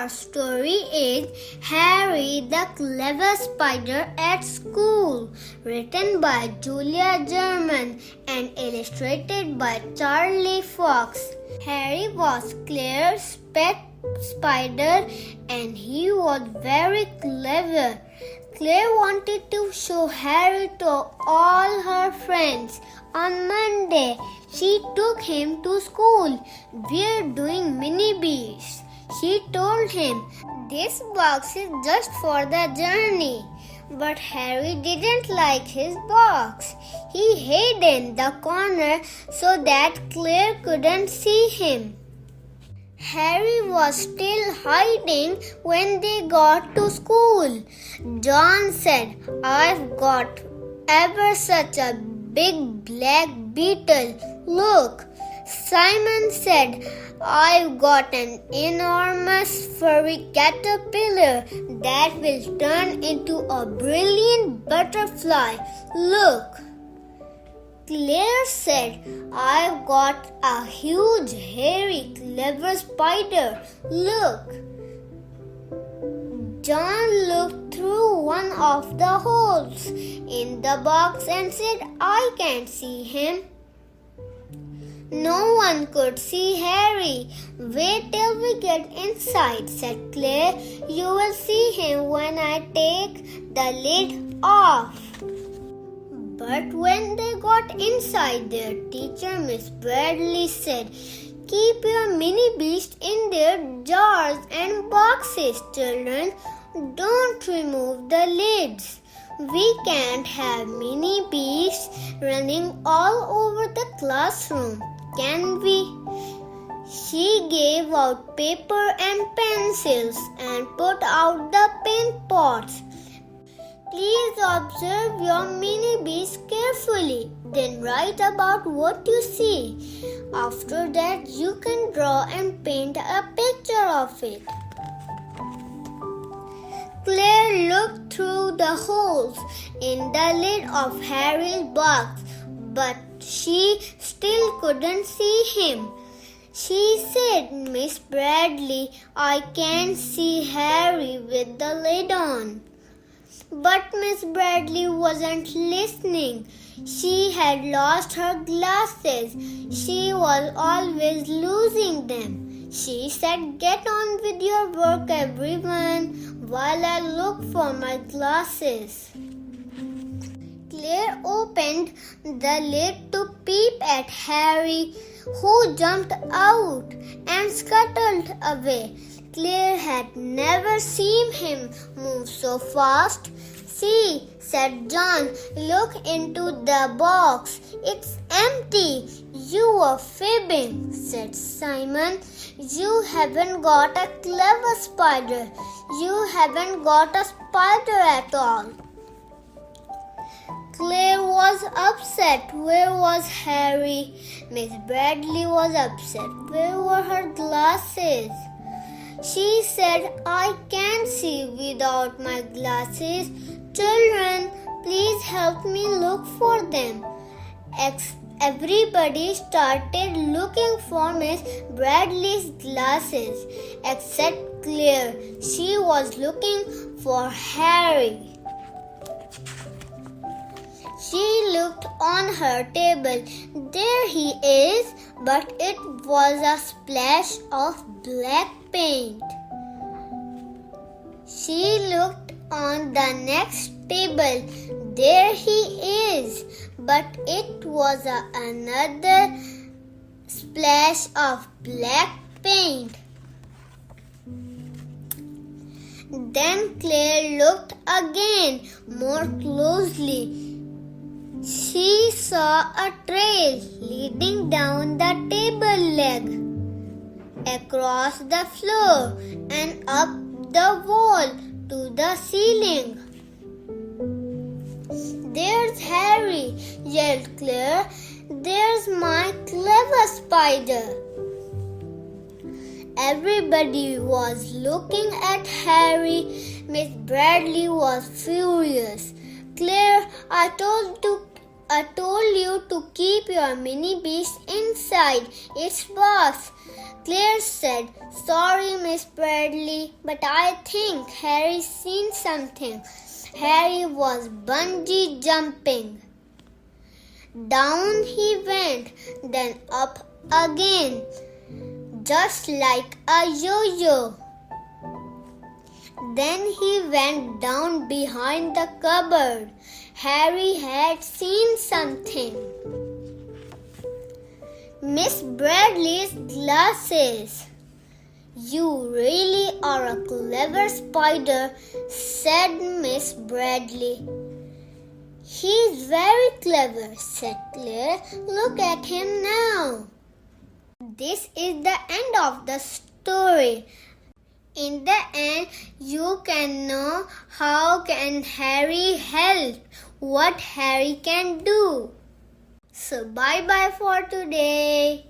our story is Harry the Clever Spider at School, written by Julia German and illustrated by Charlie Fox. Harry was Claire's pet spider and he was very clever. Claire wanted to show Harry to all her friends. On Monday, she took him to school. "We're doing mini beasts," she told him. "This box is just for the journey." But Harry didn't like his box. He hid in the corner so that Claire couldn't see him. Harry was still hiding when they got to school. John said, "I've got ever such a big black beetle. Look." Simon said, "I've got an enormous furry caterpillar that will turn into a brilliant butterfly. Look." Claire said, "I've got a huge, hairy, clever spider. Look." John looked through one of the holes in the box and said, "I can't see him." No one could see Harry. "Wait till we get inside," said Claire. "You will see him when I take the lid off." But when they got inside, their teacher, Miss Bradley, said, "Keep your mini beast in their jars and boxes, children. Don't remove the lids. We can't have mini beasts running all over the classroom, can we?" She gave out paper and pencils and put out the paint pots. "Please observe your mini beast carefully. Then write about what you see. After that, you can draw and paint a picture of it." Claire looked through the holes in the lid of Harry's box, but she still couldn't see him. She said, "Miss Bradley, I can't see Harry with the lid on." But Miss Bradley wasn't listening. She had lost her glasses. She was always losing them. She said, "Get on with your work, everyone, while I look for my glasses." Claire opened the lid to peep at Harry, who jumped out and scuttled away. Claire had never seen him move so fast. "See," said John, "look into the box. It's empty." "You were fibbing," said Simon. "You haven't got a clever spider. You haven't got a spider at all." Claire was upset. Where was Harry? Miss Bradley was upset. Where were her glasses? She said, "I can't see without my glasses. Children, please help me look for them." Everybody started looking for Miss Bradley's glasses, except Claire. She was looking for Harry. She looked on her table. There he is, but it was a splash of black paint. She looked on the next table. There he is, but it was another splash of black paint. Then Claire looked again, more closely. She saw a trail leading down the table leg, across the floor, and up the wall to the ceiling. "There's Harry," yelled Claire. "There's my clever spider." Everybody was looking at Harry. Miss Bradley was furious. "Claire, I told I told you to keep your mini beast inside its box, Claire said. Sorry, Miss Bradley, but I think Harry's seen something. Harry was bungee jumping. Down he went, then up again, just like a yo-yo. Then he went down behind the cupboard. Harry had seen something. Miss Bradley's glasses. You really are a clever spider, said Miss Bradley. He's very clever, said Claire. Look at him now. This is the end of the story. In the end, you can know how can Harry help, what Harry can do. So bye-bye for today.